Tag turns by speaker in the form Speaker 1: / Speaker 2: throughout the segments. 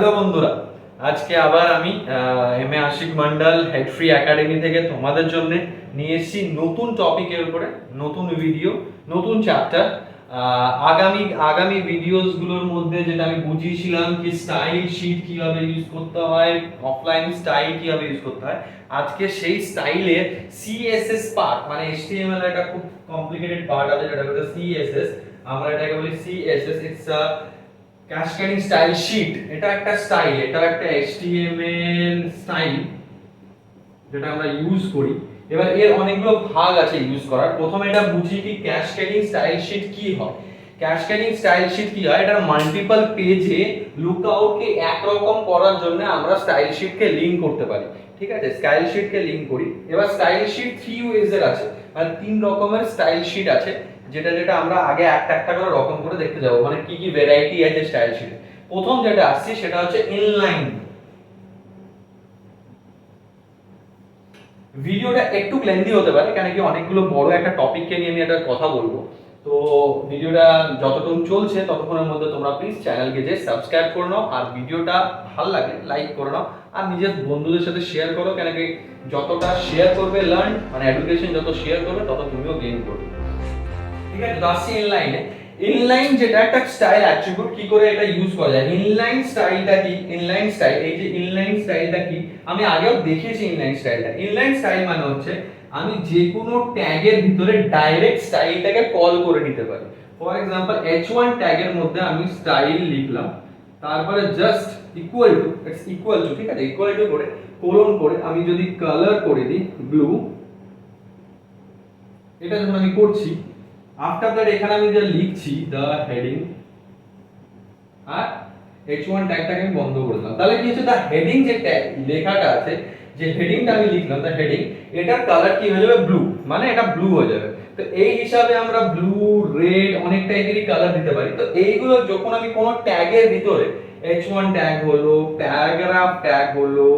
Speaker 1: Hello বন্ধুরা, আজকে আবার আমি M A Ashik Mondal head free academy থেকে তোমাদের জন্য নিয়ে এসেছি নতুন টপিকের উপরে, নতুন ভিডিও, নতুন চ্যাপ্টার। আগামী আগামী ভিডিওসগুলোর মধ্যে যেটা আমি বুঝিয়েছিলাম কি স্টাইল শিট কিভাবে ইউজ করতে হয়, অফলাইন স্টাইল কিভাবে ইউজ করতে হয়, আজকে সেই স্টাইলের সিএসএস পার্ট, মানে এইচটিএমএল একটা খুব কমপ্লিকেটেড পার্ট আছে যেটা হচ্ছে সিএসএস। আমরা এটাকে বলি CSS, it's cascading style sheet. এটা একটা স্টাইল, এটা একটা HTML স্টাইল যেটা আমরা ইউজ করি। এবার এর অনেকগুলো ভাগ আছে ইউজ করার। প্রথমে এটা বুঝি কি ক্যাসকেডিং স্টাইল শিট কি হয়। ক্যাসকেডিং স্টাইল শিট কি হয়, এটা মাল্টিপল পেজে লুকআউটকে একরকম করার জন্য আমরা স্টাইল শিটকে লিংক করতে পারি। ঠিক আছে, স্টাইল শিটকে লিংক করি। এবার স্টাইল শিট 3 ওয়েজ এর আছে, মানে 3 রকমের স্টাইল শিট আছে, যেটা যেটা আমরা আগে একটা একটা করে রকম করে দেখতে যাবো, মানে কি কি ভ্যারাইটি আছে স্টাইল শিটে। প্রথম যেটা আসছে সেটা হচ্ছে ইনলাইন। ভিডিওটা একটু লেন্দি হতে পারে, কেন কি অনেকগুলো বড় একটা টপিককে নিয়ে আমি একটা কথা বলবো। তো ভিডিওটা যতক্ষণ চলছে ততক্ষণের মধ্যে তোমরা প্লিজ চ্যানেলকে যে সাবস্ক্রাইব করে নাও, আর ভিডিওটা ভালো লাগে লাইক করে নাও, আর নিজের বন্ধুদের সাথে শেয়ার করো, কেন কি যতটা শেয়ার করবে লার্ন, মানে এডুকেশন যত শেয়ার করবে তত তুমিও গেইন করবে। ঠিক আছে, তো আসছি ইনলাইনে। ইনলাইন যেটা একটা স্টাইল অ্যাট্রিবিউট, কি করে এটা ইউজ করা যায়। ইনলাইন স্টাইলটা কি, ইনলাইন স্টাইল, এই যে ইনলাইন স্টাইলটা কি, আমি আগেও দেখিয়েছি ইনলাইন স্টাইলটা। ইনলাইন স্টাইল মানে হচ্ছে আমি যে কোনো ট্যাগের ভিতরে ডাইরেক্ট স্টাইলটাকে কল করে নিতে পারি। ফর এক্সাম্পল h1 ট্যাগের মধ্যে আমি স্টাইল লিখলাম, তারপরে just equal to, it's equal to, ঠিক আছে, ইকুয়াল টু করে কোলন করে আমি যদি কালার করে দিই ব্লু, এটা যখন আমি করছি, আফটার দ্যাট এখানে আমি যা লিখছি দ্য হেডিং, আর h1 ট্যাগটাকে আমি বন্ধ করে দিলাম। তাহলে কি হচ্ছে, দ্য হেডিং যে ট্যাগ লেখাটা আছে, যে হেডিংটা আমি লিখলাম দ্য হেডিং, এটার কালার কি হয়ে যাবে, ব্লু, মানে এটা ব্লু হয়ে যাবে। তো এই হিসাবে আমরা ব্লু, রেড অনেক টাইপেরই কালার দিতে পারি। তো এইগুলো যখন আমি কোনো ট্যাগের ভিতরে h1 ট্যাগ হলো, প্যারাগ্রাফ ট্যাগ হলো,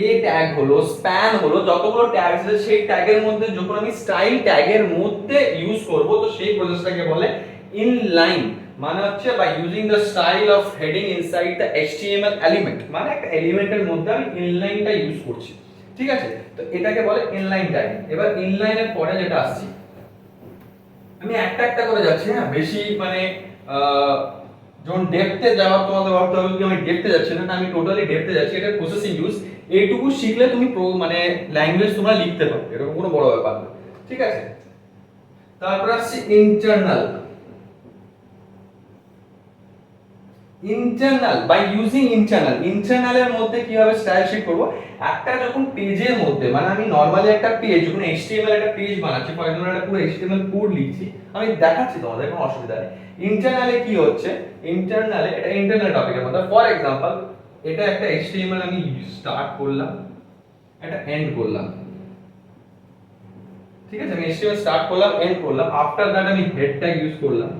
Speaker 1: এ ট্যাগ হলো, স্প্যান হলো, যতগুলো ট্যাগ আছে সেই ট্যাগের মধ্যে যখন আমি স্টাইল ট্যাগের মধ্যে ইউজ করব, তো সেই প্রসেসটাকে বলে ইনলাইন। মানে হচ্ছে by using the style of heading inside the HTML element, মানে একটা এলিমেন্টের মধ্যে আমি ইনলাইনটা ইউজ করছি। ঠিক আছে, তো এটাকে বলে ইনলাইন ট্যাগ। এবার ইনলাইনের পরে যেটা আসছি, আমি একটা একটা করে যাচ্ছি, হ্যাঁ, বেশি মানে যখন ডেপথে যাওয়ার তোমাদের ভাবতে হবে কি আমি ডেপথে যাচ্ছি না, আমি টোটালি ডেপথে যাচ্ছি। এটা প্রসেসিং ইউজ, এইটুকু শিখলে তুমি মানে ল্যাঙ্গুয়েজ তোমরা লিখতে পারবে, এরকম কোনো বড় ব্যাপার না। ঠিক আছে, তারপর আসছে internal. Internal, by using internal, ইন্টারনালের মধ্যে কিভাবে স্টাইল শিট করব। একটা যখন পেজের মধ্যে, মানে আমি নরমালি একটা পেজ, যখন HTML একটা পেজ বানাচ্ছি, ফর এক্সাম্পল একটা পুরো HTML কোড লিখছি, আমি দেখাচ্ছি তোমাদের, কোনো অসুবিধা নেই। ইন্টারনালে কি হচ্ছে, ইন্টারনালে এটা ইন্টারনাল টপিকের মধ্যে, ফর এক্সাম্পল এটা একটা HTML আমি স্টার্ট করলাম, এটা এন্ড করলাম। ঠিক আছে, আমি HTML স্টার্ট করলাম, এন্ড করলাম, আফটার দ্যাট আমি হেড ট্যাগ ইউজ করলাম।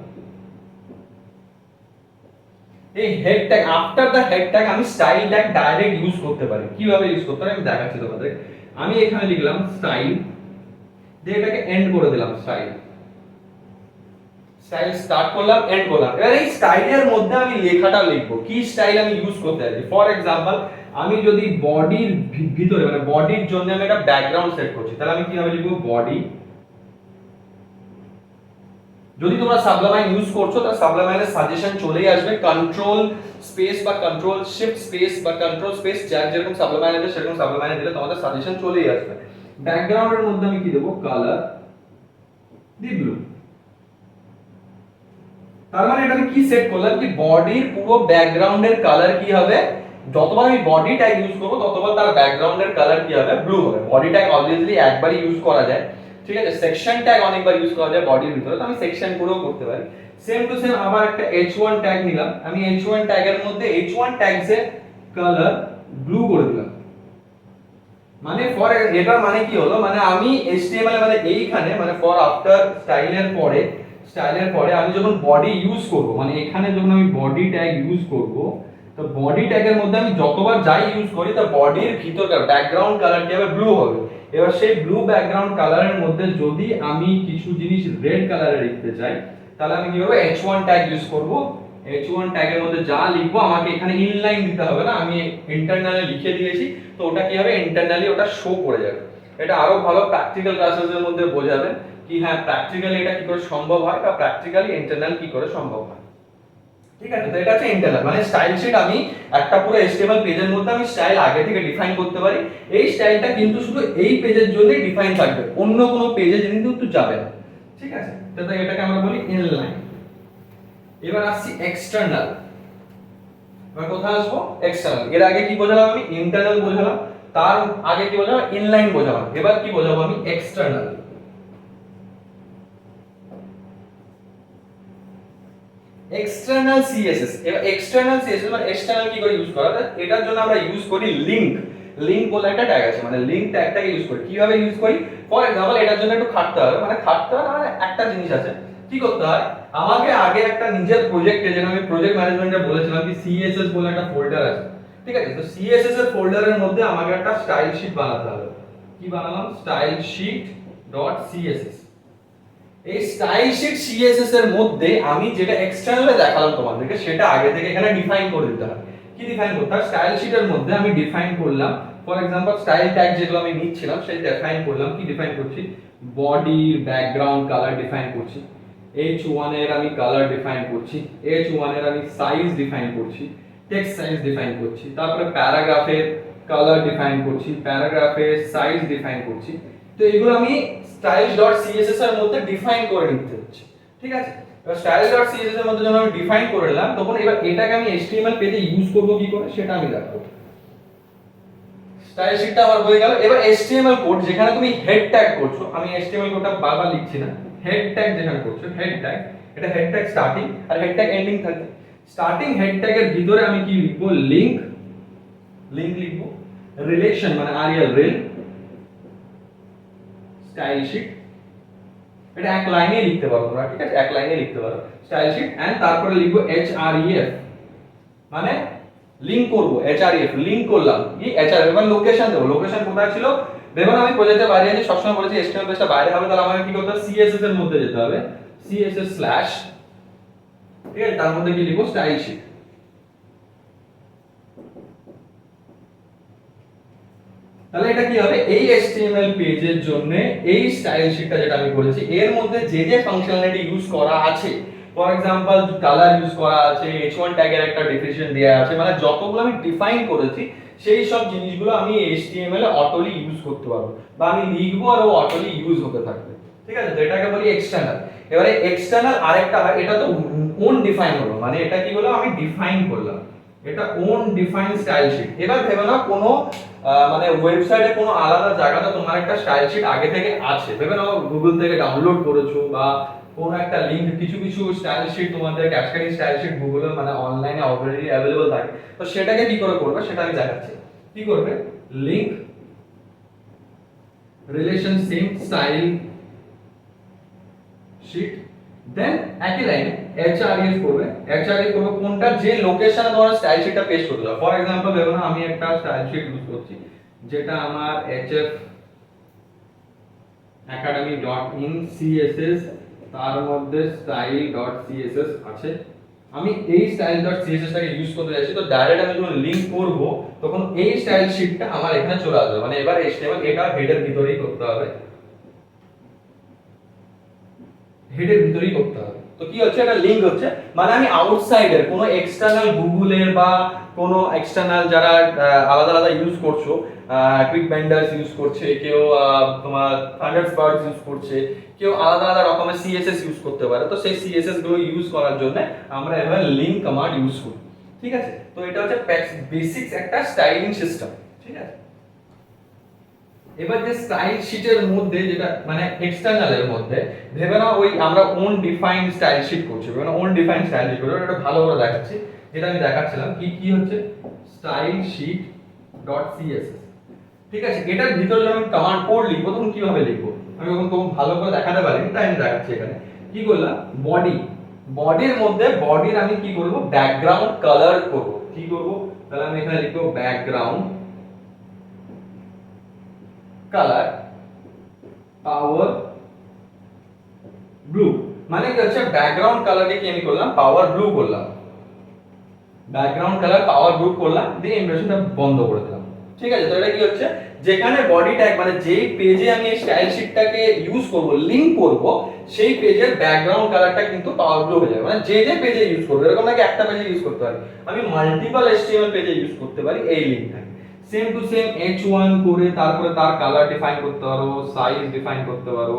Speaker 1: এই head tag, after the head tag আমি স্টাইল ট্যাগ ডাইরেক্ট ইউজ করতে পারি। কিভাবে ইউজ করতে পারি আমি দেখাচ্ছি তোমাদের। আমি এখানে লিখলাম স্টাইল, দিয়ে এটাকে এন্ড করে দিলাম স্টাইল, স্টাইল স্টার্ট করলাম, এন্ড করলাম। এবার এই স্টাইলের মধ্যে আমি লেখাটা লিখবো, কি স্টাইল আমি ইউজ করতে চাইছি। ফর এক্সাম্পল আমি যদি বডির ভিতরে, মানে বডির জন্য আমি একটা ব্যাকগ্রাউন্ড সেট করছি, তাহলে আমি কিভাবে লিখবো, বডি। যদি তোমরা সাবলামাইন ইউজ করছো তাহলে সাবলামাইনের সাজেশন চলেই আসবে, কন্ট্রোল স্পেস বা কন্ট্রোল শিফট স্পেস বা কন্ট্রোল স্পেস, যার যেরকম সাবলামাইন আছে সেরকম সাবলামাইনে দিলে তোমাদের সাজেশন চলেই আসবে। ব্যাকগ্রাউন্ডের মধ্যে আমি কি দেবো, কালার দি ব্লু। তার মানে এটা আমি কি সেট করলাম, কি বডির পুরো ব্যাকগ্রাউন্ডের কালার কি হবে, যতবার আমি বডি ট্যাগ ইউজ করব ততবার তার ব্যাকগ্রাউন্ডের কালার কি হবে, ব্লু হবে। বডি ট্যাগ অবভিয়াসলি একবারই ইউজ করা যায়, ঠিক আছে। সেকশন ট্যাগ অনেকবার ইউজ করা যায় বডির ভিতরে, তো আমি সেকশন করেও করতে পারি। সেম টু সেম আবার একটা h1 ট্যাগ নিলাম, আমি h1 ট্যাগের মধ্যে h1 ট্যাগস এর কালার ব্লু করে দিলাম। মানে ফর এটা মানে কি হলো, মানে আমি HTML মানে এইখানে, মানে ফর আফটার স্টাইলের পরে, স্টাইলের পরে আমি যখন বডি ইউজ করব, মানে এখানে যখন আমি বডি ট্যাগ ইউজ করব, তো বডি ট্যাগের মধ্যে আমি যতবার যাই ইউজ করি তো বডির ভিতরকার ব্যাকগ্রাউন্ড কালার কি হবে, ব্লু হবে। এবার সেই ব্লু ব্যাকগ্রাউন্ড কালারের মধ্যে যদি আমি কিছু জিনিস রেড কালারে লিখতে চাই, তাহলে আমি কি করব, h1 ট্যাগ ইউজ করব, h1 ট্যাগের মধ্যে যা লিখবো আমাকে এখানে ইনলাইন দিতে হবে না, আমি ইন্টারনালি লিখে দিয়েছি, তো ওটা কি হবে ইন্টারনালি ওটা শো করে যাবে। এটা আরো ভালো প্র্যাকটিক্যাল ক্লাসেসের মধ্যে বোঝাবেন কি হ্যাঁ প্র্যাকটিক্যালি এটা কি করে সম্ভব হয় বা প্র্যাকটিক্যালি ইন্টারনাল কি করে সম্ভব হয়। ঠিক আছে, তো এটা হচ্ছে ইন্টারনাল, মানে স্টাইল শিট আমি একটা পুরো HTML পেজের মধ্যে আমি স্টাইল আগে থেকে ডিফাইন করতে পারি। এই স্টাইলটা কিন্তু শুধু এই পেজের জন্যই ডিফাইন থাকবে, অন্য কোনো পেজে কিন্তু যাবে না। ঠিক আছে, তো এটাকে আমরা বলি ইনলাইন। এবার আসছি এক্সটার্নাল। এবার কোথায় আসবো এক্সটার্নাল। এর আগে কি বোঝালাম আমি ইন্টারনাল বোঝালাম, তার আগে কি বোঝালাম ইনলাইন বোঝালাম, এবার কি বোঝাবো আমি এক্সটার্নাল। External CSS. এবার এক্সটার্নাল সিএসএস মানে এক্সটার্নাল কি করে ইউজ করা যায়, এটার জন্য আমরা ইউজ করি লিংক। লিংক বলে একটা ট্যাগ আছে, মানে লিংক ট্যাগটাকে ইউজ করি। কিভাবে ইউজ করি, ফর এক্সাম্পল এটার জন্য একটু খাটতে হবে, মানে খাটতে হবে মানে একটা জিনিস আছে, কি করতে হয় আমাকে আগে একটা নিজের প্রজেক্টে, যেটা আমি প্রজেক্ট ম্যানেজমেন্টে বলেছিলাম কি সিএসএস বলে একটা ফোল্ডার আছে। ঠিক আছে, তো সিএসএস এর ফোল্ডারের মধ্যে আমাকে একটা স্টাইল শিট বানাতে হবে। কি বানালাম, স্টাইল শিট ডট সিএসএস। এই স্টাইল শিট সিএসএস এর মধ্যে আমি যেটা এক্সটার্নালে দেখালাম তোমাদেরকে সেটা আগে থেকে এখানে ডিফাইন করে দিতে হবে। কি ডিফাইন করতে হয়, স্টাইল শিটের মধ্যে আমি ডিফাইন করলাম ফর এক্সাম্পল স্টাইল ট্যাগ যেগুলো আমি নিচ্ছিলাম সেই ডিফাইন করলাম। কি ডিফাইন করছি, বডি ব্যাকগ্রাউন্ড কালার ডিফাইন করছি, h1 এর আমি কালার ডিফাইন করছি, h1 এর আমি সাইজ ডিফাইন করছি, টেক্সট সাইজ ডিফাইন করছি, তারপরে প্যারাগ্রাফের কালার ডিফাইন করছি, প্যারাগ্রাফের সাইজ ডিফাইন করছি। তো এগুলো আমি styles.css এর মধ্যে ডিফাইন করে নিতে হচ্ছে। ঠিক আছে, এবার styles.css এর মধ্যে যখন আমি ডিফাইন করে নিলাম তখন এবার এটাকে আমি HTML পেজে ইউজ করব কি করে সেটা আমি দেখাবো। স্টাইল শিটটা আমার হয়ে গেল। এবার HTML কোড যেখানে তুমি হেড ট্যাগ করছো, আমি HTML কোডটা বারবার লিখছি না, হেড ট্যাগ যেখানে করছো হেড ট্যাগ, এটা হেড ট্যাগ স্টার্টিং আর হেড ট্যাগ এন্ডিং থাকে। স্টার্টিং হেড ট্যাগের ভিতরে আমি কি লিখবো, লিংক লিখবো, রিলেশন মানে আরিয়াল রেল, স্টাইল শিট, এটা এক লাইনে লিখতে পারো তোমরা। ঠিক আছে, এক লাইনে লিখতে পারো স্টাইল শিট, এন্ড তারপরে লিখবো href মানে লিংক করব, href লিংক করলাম কি href মানে লোকেশন দেব। লোকেশন কোথায় ছিল, দেখুন আমি প্রজেক্টে বাইরে আছি, সবসময় বলেছি HTML পেজটা বাইরে হবে, তাহলে আমাকে কি করতে হবে CSS এর মধ্যে যেতে হবে, CSS স্ল্যাশ, ঠিক আছে, তার মধ্যে কি লিখবো স্টাইল শিট। তাহলে এটা কি হবে, এই HTML পেজের জন্য এই স্টাইল শিটটা যেটা আমি করেছি এর মধ্যে যে যে ফাংশনালিটি ইউজ করা আছে, ফর এক্সাম্পল কালার ইউজ করা আছে, h1 ট্যাগের একটা ডেফিনিশন দেয়া আছে, মানে যতগুলো আমি ডিফাইন করেছি সেই সব জিনিসগুলো আমি HTML এ অটোলি ইউজ করতে পারবো, বা আমি লিখবো আর ও অটোলি ইউজ হতে থাকবে। ঠিক আছে, তো এটাকে বলি এক্সটার্নাল। এবারে এক্সটার্নাল আরেকটা হয়, এটা তো ওন ডিফাইন হলো, মানে এটা কি হলো আমি ডিফাইন করলাম, এটা ওন ডিফাইন স্টাইল শিট। এবার ভেবে নাও কোনো মানে ওয়েবসাইটে কোনো আলাদা জায়গাতে তোমার একটা স্টাইল শিট আগে থেকে আছে, ভেবে নাও গুগল থেকে ডাউনলোড করেছো বা কোন একটা লিংক, কিছু কিছু স্টাইল শিট তোমাদের ক্যাসকেডিং স্টাইল শিট গুগলে মানে অনলাইনে অলরেডি अवेलेबल থাকে, তো সেটাকে কি করে করবে সেটা আমি দেখাচ্ছি। কি করবে, link relation same style sheet, then একই লাইনে href করবে। href করবে কোনটা, যে লোকেশনে তোমার স্টাইল শিটটা পেস্ট করতে হবে। ফর एग्जांपल ধরুন আমি একটা স্টাইল শিট ইউজ করছি যেটা আমার hfacademy.in css, তার মধ্যে style.css আছে। আমি এই style.css টাকে ইউজ করতে যাচ্ছি, তো ডাইরেক্ট আমি যখন লিংক করব তখন এই স্টাইল শিটটা আমার এখানে চলে আসবে, মানে এবার HTML এটা হেডের ভিতরেই করতে হবে, হেডের ভিতরেই করতে হবে। তো কি হচ্ছে, এটা লিংক হচ্ছে, মানে আমি আউটসাইডের কোনো এক্সটার্নাল গুগলের বা কোনো এক্সটার্নাল যারা আলাদা আলাদা ইউজ করছো, কুইক বেন্ডার্স ইউজ করছে, কেউ তোমার থান্ডারবার্ড ইউজ করছে, কেউ আলাদা আলাদা রকমের সিএসএস ইউজ করতে পারে, তো সেই সিএসএস গুলো ইউজ করার জন্য আমরা এভাবে লিংক কমান্ড ইউজ করি। ঠিক আছে, তো এটা হচ্ছে বেসিক্স একটা স্টাইলিং সিস্টেম। ঠিক আছে, এবার যে স্টাইল শিটের মধ্যে যেটা মানে এক্সটার্নাল এর মধ্যে ভেবে নাও ওই আমরা ওন ডিফাইন স্টাইল শিট করছি, মানে ওন ডিফাইন স্টাইল শিট করব, এটা ভালো করে দেখাচ্ছি, যেটা আমি দেখাচ্ছিলাম কি কি হচ্ছে স্টাইল শিট ডট সিএসএস। ঠিক আছে, এটার ভিতরে যখন আমি কমান্ড কোড লিখবো তখন কিভাবে লিখবো আমি তখন তোমাকে ভালো করে দেখাতে পারিনি, তাই আমি দেখাচ্ছি। এখানে কি করলাম, বডি, বডির মধ্যে বডির আমি কি করব ব্যাকগ্রাউন্ড কালার করব। কি করব, তাহলে আমি এখানে লিখবো ব্যাকগ্রাউন্ড কালার পাওয়ার ব্লু, মানে কি হচ্ছে ব্যাকগ্রাউন্ড কালারকে কি আমি করলাম পাওয়ার ব্লু করলাম। ব্যাকগ্রাউন্ড কালার পাওয়ার গ্রুপ করলাম, দিয়ে ইমপ্রেশনটা বন্ধ করে দিলাম। ঠিক আছে, তো এটা কি হচ্ছে, যেখানে বডি ট্যাগ মানে যেই পেজে আমি এই স্টাইল শিটটাকে ইউজ করব, লিংক করব, সেই পেজের ব্যাকগ্রাউন্ড কালারটা কিন্তু পাওয়ার গ্রুপ হয়ে যাবে। মানে যে যে পেজে ইউজ করব, এরকম নাকি একটা পেজে ইউজ করতে পারি, আমি মাল্টিপল HTML পেজে ইউজ করতে পারি এই লিংকটাকে। সেম টু সেম H1 করে তারপরে তার কালার ডিফাইন করতে পারো, সাইজ ডিফাইন করতে পারো,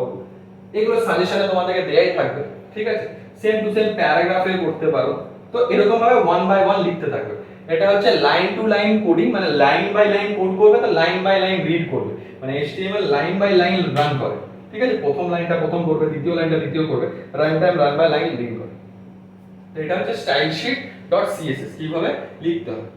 Speaker 1: এগুলো সাজেশনে তোমাদেরকে দেয়াই থাকবে। ঠিক আছে, সেম টু সেম প্যারাগ্রাফে করতে পারো। তো এরকম ভাবে ওয়ান বাই ওয়ান লিখতে থাকবে। এটা হচ্ছে লাইন টু লাইন কোডিং, মানে লাইন বাই লাইন কোড করবে, তো লাইন বাই লাইন রিড করবে, মানে HTML line by line run করে। ঠিক আছে, প্রথম লাইনটা প্রথম করবে, দ্বিতীয় লাইনটা দ্বিতীয় করবে, run time run by line link করে। তো এটা হচ্ছে stylesheet.css কিভাবে লিখতে হবে।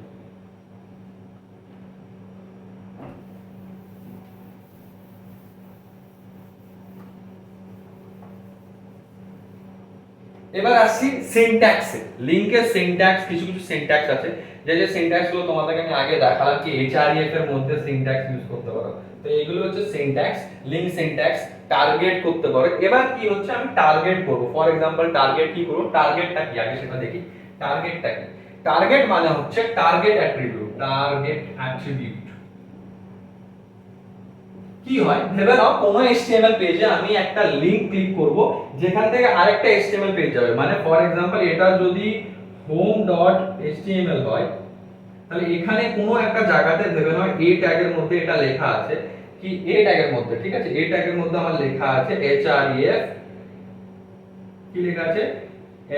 Speaker 1: এবার আসছি সিনট্যাক্সে। লিংকের সিনট্যাক্স, কিছু কিছু সিনট্যাক্স আছে, যে যে সিনট্যাক্স গুলো তোমাদেরকে আমি আগে দেখালাম কি href এর মধ্যে সিনট্যাক্স ইউজ করতে পারো। তো এইগুলো হচ্ছে সিনট্যাক্স, লিংক সিনট্যাক্স, টার্গেট করতে পারো। এবার কি হচ্ছে, আমি টার্গেট করব। ফর এক্সাম্পল টার্গেট কি করব, টার্গেটটা কি আগে সেটা দেখি। টার্গেটটা কি, টার্গেট মানে হচ্ছে টার্গেট অ্যাট্রিবিউট। টার্গেট অ্যাট্রিবিউট কি হয়, ভেবে নাও কোনো HTML পেজে আমি একটা লিংক ক্লিক করব, যেখান থেকে আরেকটা HTML পেজ যাবে। মানে ফর এক্সাম্পল এটা যদি home.html হয়, তাহলে এখানে কোনো একটা জায়গাতে ভেবে নাও a ট্যাগের মধ্যে এটা লেখা আছে কি, a ট্যাগের মধ্যে, ঠিক আছে, a ট্যাগের মধ্যে আমার লেখা আছে href, কি লেখা আছে,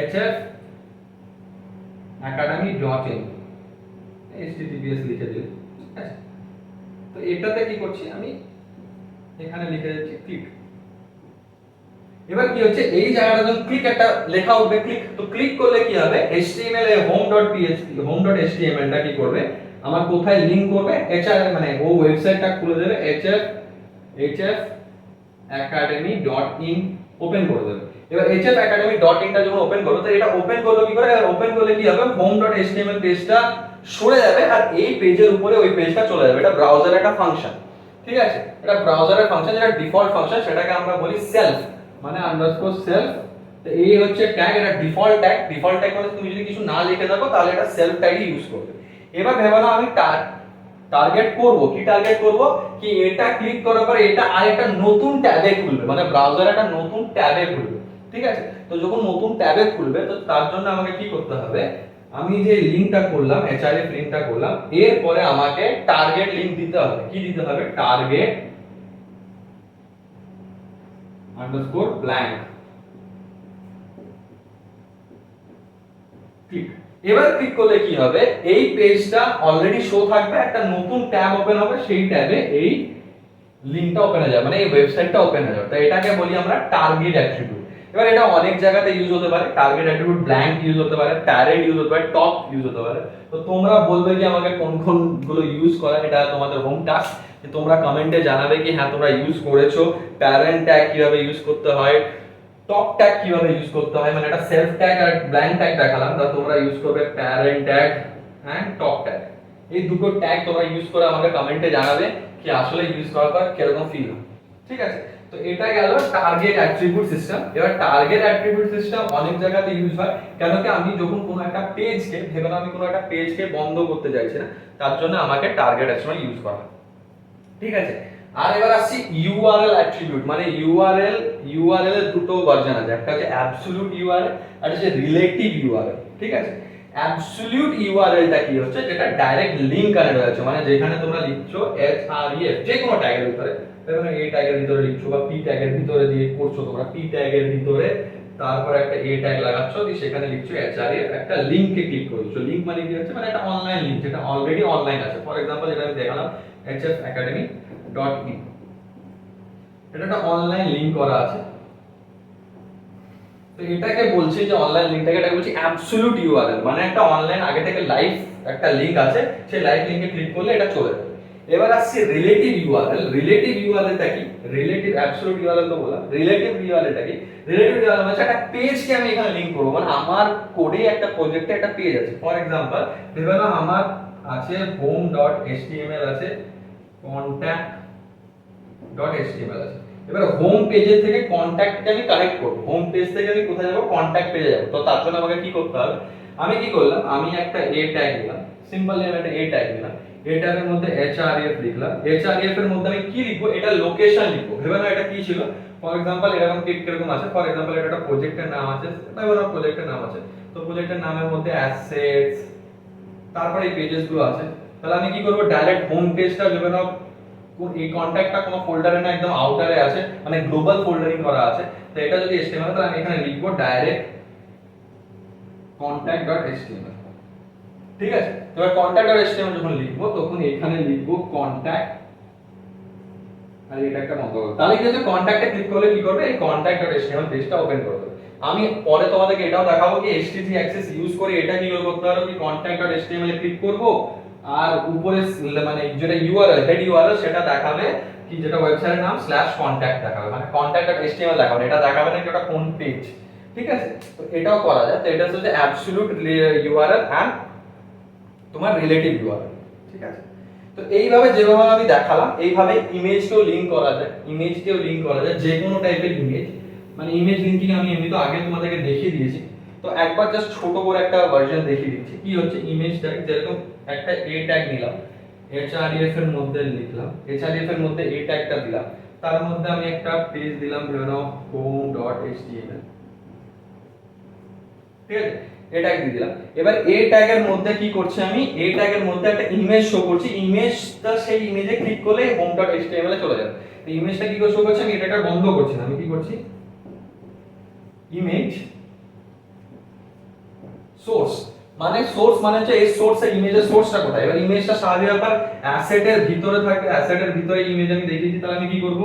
Speaker 1: hf academy.in, https লিখে দিই। ঠিক আছে, তো এটাতে কি করছি আমি, এখানে লিখে দিচ্ছি ক্লিক। এবার কি হচ্ছে, এই জায়গাটা যখন ক্লিক একটা লেখা উঠবে, ক্লিক, তো ক্লিক করলে কি হবে, HTML এ home.php home.html টা কি করবে, আমার কোথায় লিংক করবে, মানে ও ওয়েবসাইটটা খুলে দেবে, hf academy.in ওপেন করে দেবে। এবার hf academy.in টা যখন ওপেন করবে, তো এটা ওপেন করলো কি করে, আর ওপেন করলে কি হবে, home.html পেজটা সরে যাবে, আর এই পেজের উপরে ওই পেজটা চলে যাবে। এটা ব্রাউজারের একটা ফাংশন। ঠিক আছে, এটা ব্রাউজারের ফাংশন, যেটা ডিফল্ট ফাংশন, সেটাকে আমরা বলি সেলফ, মানে আন্ডারস্কোর সেলফ। তো এই হচ্ছে ট্যাগ, এটা ডিফল্ট ট্যাগ। ডিফল্ট ট্যাগ মানে তুমি যদি কিছু না লিখে থাকো তাহলে এটা সেলফ ট্যাগই ইউজ করবে। এবার ভেবে নাও আমি টার্গেট করব, কি টার্গেট করব, কি এটা ক্লিক করার পরে এটা আরেকটা নতুন ট্যাবে খুলবে, মানে ব্রাউজারে একটা নতুন ট্যাবে খুলবে। ঠিক আছে, তো যখন নতুন ট্যাবে খুলবে, তো তার জন্য আমাকে কি করতে হবে, আমি যে লিংকটা করলাম, href লিংকটা করলাম, এরপরে আমাকে টার্গেট লিংক দিতে হবে। কি দিতে হবে, টার্গেট আন্ডারস্কোর ব্ল্যাঙ্ক, ক্লিক। এবার ক্লিক করলে কি হবে, এই পেজটা অলরেডি শো থাকবে, একটা নতুন ট্যাব ওপেন হবে, সেই ট্যাবে এই লিংকটা ওপেন হয়ে যাবে, মানে এই ওয়েবসাইটটা ওপেন হয়ে যাবে। তো এটাকে বলি আমরা টার্গেট অ্যাট্রিবিউট। এবার এটা অনেক জায়গাতে ইউজ হতে পারে, টার্গেট অ্যাট্রিবিউট ব্ল্যাঙ্ক ইউজ হতে পারে, প্যারেন্ট ইউজ হতে পারে, টপ ইউজ হতে পারে। তো তোমরা বলবে যে আমাকে কোন কোন গুলো ইউজ করা, এটা তোমাদের হোম টাস্ক, যে তোমরা কমেন্টে জানাবে কি হ্যাঁ তোমরা ইউজ করেছো। প্যারেন্ট ট্যাগ কিভাবে ইউজ করতে হয়, টপ ট্যাগ কিভাবে ইউজ করতে হয়, মানে এটা সেলফ ট্যাগ আর ব্ল্যাঙ্ক ট্যাগ দেখালাম, তা তোমরা ইউজ করবে parent tag and top tag. এই দুটো ট্যাগ তোমরা ইউজ করে আমাকে কমেন্টে জানাবে কি আসলে ইউজ করার পর কিরকম ফিল হয়। ঠিক আছে, তো এটা গেল টার্গেট অ্যাট্রিবিউট সিস্টেম। এবার টার্গেট অ্যাট্রিবিউট সিস্টেম অনেক জায়গাতে ইউজ হয়, কেন কি আমি যখন কোনো একটা পেজকে, ভেবে নাও আমি কোনো একটা পেজকে বন্ধ করতে চাইছি না, তার জন্য আমাকে টার্গেট অ্যাট্রিবিউট ইউজ করা হয়। ঠিক আছে, আর এবার আসছি ইউআরএল অ্যাট্রিবিউট। মানে ইউআরএল এর দুটো ভার্সন আছে, একটা হচ্ছে অ্যাবসলিউট ইউআরএল আর হচ্ছে রিলেটিভ ইউআরএল। ঠিক আছে, অ্যাবসলিউট ইউআরএলটা কি হচ্ছে, যেটা ডাইরেক্ট লিংক কানেক্ট হয়ে আছে, মানে যেখানে তোমরা লিখছো href যে কোনো ট্যাগের ভিতরে, যেমন a ট্যাগের ভিতরে লিখছো বা p ট্যাগের ভিতরে দিয়ে করছো, তোমরা p ট্যাগের ভিতরে তারপর একটা a ট্যাগ লাগাচ্ছো, দিয়ে সেখানে লিখছো href, একটা লিংকে ক্লিক করছো। লিংক মানে কি হচ্ছে, মানে একটা অনলাইন লিংক, যেটা অলরেডি অনলাইন আছে। ফর এক্সাম্পল যেটা আমি দেখালাম hfacademy.in, এটা একটা অনলাইন লিংক করা আছে। তো এটাকে বলছি যে অনলাইন লিংকটাকে এটাকে বলছি অ্যাবসলিউট ইউআরএল, মানে একটা অনলাইন আগে থেকে লাইভ একটা লিংক আছে, সেই লাইভ লিংকে ক্লিক করলে এটা চলে যাবে। এবার আসছে রিলেটিভ ইউআরএল। রিলেটিভ ইউআরএলটা কি, রিলেটিভ অ্যাবসলিউট ইউআরএল তো বললাম, রিলেটিভ ইউআরএলটা কি, রিলেটিভ ইউআরএল মানে একটা পেজকে আমি এখানে লিংক করব, মানে আমার কোডে একটা প্রজেক্টে একটা পেজ আছে। ফর এক্সাম্পল ভেবে নাও আমার আছে home.html আছে, contact.html আছে। এবার হোম পেজের থেকে কন্টাক্টকে আমি কানেক্ট করব, হোম পেজ থেকে আমি কোথায় যাব, কন্টাক্ট পেজে যাব। তো তার জন্য আমাকে কি করতে হবে, আমি কি করলাম, আমি একটা এ ট্যাগ দিলাম, সিম্পলি আমি একটা এ ট্যাগ দিলাম, এ ট্যাগের মধ্যে href লিখলাম। href এর মধ্যে আমি কি লিখবো, এটা লোকেশন লিখবো। ভেবে নাও এটা কি ছিল, ফর এক্সাম্পল এরকম কিরকম আছে, ফর এক্সাম্পল এটা একটা প্রজেক্টের নাম আছে, ভেবে নাও প্রজেক্টের নাম আছে, তো প্রজেক্টের নামের মধ্যে অ্যাসেটস, তারপরে এই পেজেস গুলো আছে। তাহলে আমি কি করব, ডাইরেক্ট হোম পেজটা ভেবে নাও এই কন্টাক্টটা কোনো ফোল্ডারে না, একদম আউটারে আছে, মানে গ্লোবাল ফোল্ডারিং করা আছে। তো এটা যদি HTML, তাহলে আমি এখানে লিখবো ডাইরেক্ট contact.html। ঠিক আছে, এবার contact.html যখন লিখবো তখন এখানে লিখবো contact, আর এটা একটা বন্ধ করব। তাহলে কি হচ্ছে, কন্টাক্টে ক্লিক করলে কি করবে, এই contact.html পেজটা ওপেন করে দেবে। আমি পরে তোমাদেরকে এটাও দেখাবো কি HTTP অ্যাক্সেস ইউজ করে এটা কি করতে পারো, কি contact.html এ ক্লিক করব, আর উপরে মানে যেটা ইউআরএল, হেড ইউআরএল, সেটা দেখাবে কি, যেটা ওয়েবসাইটের নাম /contact দেখাবে, মানে contact.html দেখাবে, এটা দেখাবে না কি ওটা কোন পেজ। ঠিক আছে, তো এটাও করা যায়। তো এটা হচ্ছে অ্যাবসলিউট ইউআরএল এন্ড তোমার রিলেটিভ ইউআরএল। ঠিক আছে, তো এইভাবে যেভাবে আমি দেখালাম, এইভাবে ইমেজকেও লিংক করা যায়, ইমেজকেও লিংক করা যায়, যে কোনো টাইপের ইমেজ, মানে ইমেজ লিংকিং আমি এমনি তো আগে তোমাদেরকে দেখিয়ে দিয়েছি। তো একবার জাস্ট ছোট করে একটা ভার্সন দেখিয়ে দিচ্ছি কি হচ্ছে। ইমেজ ট্যাগ, যেরকম একটা এ ট্যাগ নিলাম, href এর মধ্যে লিখলাম, href এর মধ্যে এ ট্যাগটা দিলাম, তার মধ্যে আমি একটা পেজ দিলাম, ধরে নাও home.html। ঠিক আছে, এ ট্যাগ দিয়ে দিলাম। এবার এ ট্যাগের মধ্যে কি করছি, আমি এ ট্যাগের মধ্যে একটা ইমেজ শো করছি, ইমেজটা সেই ইমেজে ক্লিক করলে home.html এ চলে যাবে। তো ইমেজটা কি করে শো করছে, আমি এটা বন্ধ করছি না, আমি কি করছি, ইমেজ সোর্স, মানে সোর্স মানে হচ্ছে এই সোর্সের ইমেজের সোর্সটা কোথায়। এবার ইমেজটা স্বাভাবিক ব্যাপার অ্যাসেটের ভিতরে থাকবে, অ্যাসেটের ভিতরে ইমেজ আমি দেখিয়েছি। তাহলে আমি কি করব,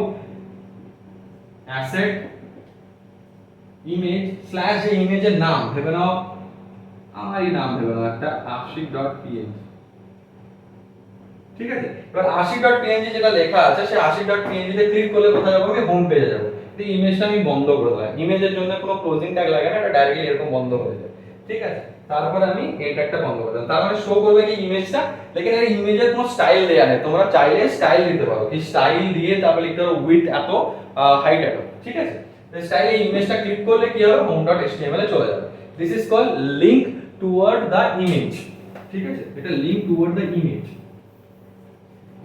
Speaker 1: অ্যাসেট ইমেজ স্ল্যাশ যে ইমেজের নাম, ভেবে নাও আমারই নাম, ভেবে নাও একটা ashik.png। ঠিক আছে, এবার ashik.png যেটা লেখা আছে, সেই ashik.png তে ক্লিক করলে কোথায় যাবো, আমি হোম পেজে যাব। তো ইমেজটা আমি বন্ধ করে দিলাম, ইমেজের জন্য কোনো ক্লোজিং ট্যাগ লাগে না, এটা ডাইরেক্টলি এরকম বন্ধ হয়ে যায়। ঠিক আছে, তারপর আমি এই ট্যাগটা বন্ধ করে দিলাম। তার মানে শো করবে কি ইমেজটা, লেকিন এর ইমেজের কোনো স্টাইল দেয়া নেই, তোমরা চাইলে স্টাইল দিতে পারো, এই স্টাইল দিয়ে তারপর লিখতে পারো উইথ এত, হাইট এত। ঠিক আছে, তো স্টাইলে ইমেজটা ক্লিক করলে কি হবে, home.html এ চলে যাবে। This is called link toward the image. ঠিক আছে, এটা লিংক টুয়ার্ড দ্য ইমেজ।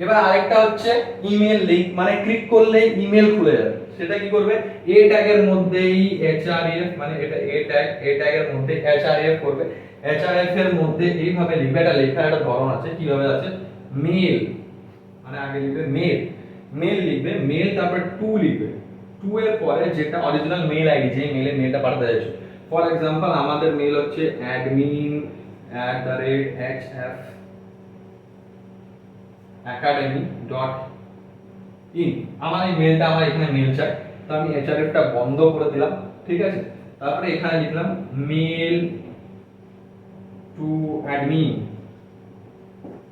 Speaker 1: এবার আরেকটা হচ্ছে ইমেল লিংক, মানে ক্লিক করলে ইমেল খুলে যাবে। সেটা কি করবে, এ ট্যাগের মধ্যেই href, মানে এটা এ ট্যাগ, এ ট্যাগের মধ্যে href করবে, href এর মধ্যে এইভাবে লিখবে, এটা লেখার একটা ধরন আছে, কিভাবে আছে, মেল, মানে আগে লিখবে মেল, মেল লিখবে, মেল তারপর টু লিখবে, টু এর পরে যেটা অরিজিনাল মেল আইডি, যে মেলে মেলটা পাঠাতে যাচ্ছ। ফর এক্সাম্পল আমাদের মেল হচ্ছে admin@hf academy.in, আমার এই মেলটা, আমার এখানে মেল চাই। তো আমি href টা বন্ধ করে দিলাম। ঠিক আছে, তারপরে এখানে লিখলাম মেল টু অ্যাডমিন,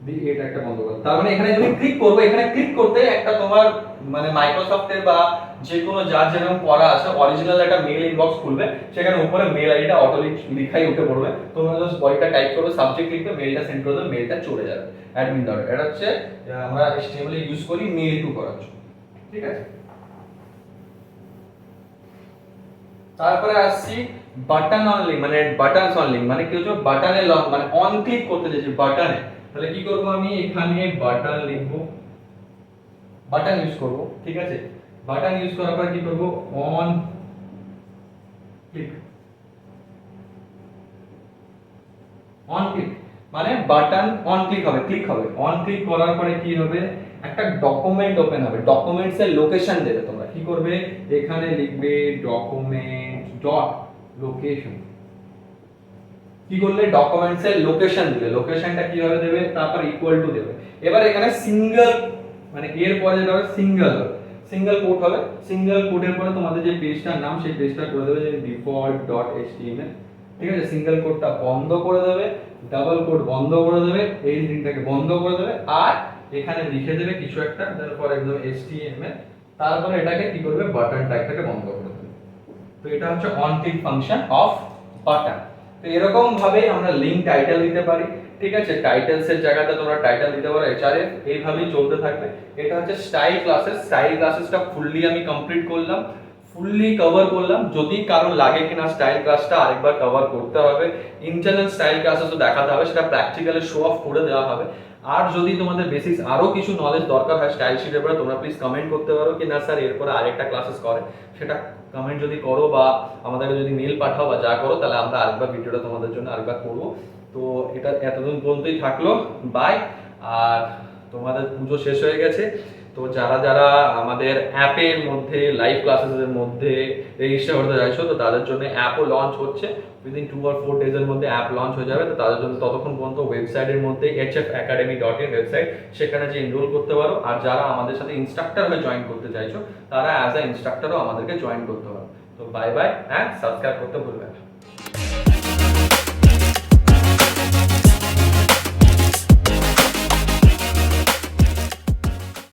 Speaker 1: দিয়ে এটা একটা বন্ধ করে। তার মানে এখানে তুমি ক্লিক করবে, এখানে ক্লিক করতে একটা তোমার মানে মাইক্রোসফটের বা যে কোনো যার যেরকম করা আছে অরিজিনাল একটা মেল ইনবক্স খুলবে, সেখানে উপরে মেল আইডিটা অটো লিখাই উঠে পড়বে। তোমরা জাস্ট বডিটা টাইপ করবে, সাবজেক্ট লিখবে, মেলটা সেন্ড করে দেবে, মেলটা চলে যাবে অ্যাডমিন ডট। এটা হচ্ছে আমরা HTML এ ইউজ করি মেল টু করার জন্য। ঠিক আছে, তারপরে আসছি বাটন অন লিংক, মানে বাটনস অন লিংক, মানে কি হচ্ছে বাটনে মানে অন ক্লিক করতে যাচ্ছি বাটনে। তাহলে কি করব, আমি এখানে বাটন লিখবো, বাটন ইউজ করব। ঠিক আছে, বাটন ইউজ করার পর কি করব, অন ক্লিক, অন ক্লিক মানে বাটন অন ক্লিক হবে, ক্লিক হবে। অন ক্লিক করার পরে কি হবে, একটা ডকুমেন্ট ওপেন হবে, ডকুমেন্টস এর লোকেশন দেবে। তোমরা কি করবে, এখানে লিখবে ডকুমেন্ট ডট লোকেশন। কি করলে, ডকুমেন্টস এর লোকেশন দিবে, লোকেশনটা কিভাবে দেবে, তারপর ইকুয়াল টু দেবে। এবার এখানে সিঙ্গেল, মানে এর পরে যেটা হবে সিঙ্গেল, সিঙ্গেল কোট হবে, সিঙ্গেল কোটের পরে তোমাদের যে পেজটার নাম, সেই পেজটা করে দেবে যে default.html। ঠিক আছে, সিঙ্গেল কোটটা বন্ধ করে দেবে, ডাবল কোট বন্ধ করে দেবে, এই লিংকটাকে বন্ধ করে দেবে, আর এখানে লিখে দেবে কিছু একটা, ফর এক্সাম্পল html, তারপরে এটাকে কি করবে, বাটন ট্যাগটাকে বন্ধ করে দেবে। তো এটা হচ্ছে on click function of button. তো এরকম ভাবে আমরা লিংক টাইটেল দিতে পারি। ঠিক আছে, টাইটেলস এর জায়গাতে তোমরা টাইটেল দিতে পারো href, এইভাবেই চলতে থাকবে। এটা হচ্ছে স্টাইল ক্লাসেস, স্টাইল ক্লাসেসটা ফুললি আমি কমপ্লিট করলাম। ফুললি কভার করলাম। যদি কারো লাগে কিনা স্টাইল ক্লাসটা আরেকবার কভার করতে হবে, ইন্টারনাল স্টাইল ক্লাসেসও দেখাতে হবে, সেটা প্র্যাকটিক্যালি শো অফ করে দেওয়া হবে। আর যদি তোমাদের বেসিক্স আরো কিছু নলেজ দরকার হয় স্টাইল শিটের উপরে, তোমরা প্লিজ কমেন্ট করতে পারো কি না স্যার এরপরে আরেকটা ক্লাসেস করে, সেটা কমেন্ট যদি করো বা আমাদেরকে যদি মেল পাঠাও বা যা করো, তাহলে আমরা আরেকবার ভিডিওটা তোমাদের জন্য আরেকবার করবো। তো এটা এতদিন পর্যন্তই থাকলো, বাই। আর তোমাদের পুজো শেষ হয়ে গেছে, তো যারা যারা আমাদের অ্যাপের মধ্যে লাইভ ক্লাসেসের মধ্যে রেজিস্টার করতে চাইছো, তো তাদের জন্য অ্যাপও লঞ্চ হচ্ছে উইদিন 2 or 4 ডেজের মধ্যে অ্যাপ লঞ্চ হয়ে যাবে। তো তাদের জন্য ততক্ষণ পর্যন্ত ওয়েবসাইটের মধ্যে hfacademy.in ওয়েবসাইট, সেখানে যে এনরোল করতে পারো। আর যারা আমাদের সাথে ইনস্ট্রাক্টর হয়ে জয়েন করতে চাইছো, তারা অ্যাজ আ ইনস্ট্রাক্টরও আমাদেরকে জয়েন করতে পারো। তো বাই বাই, অ্যান্ড সাবস্ক্রাইব করতে ভুলবে না।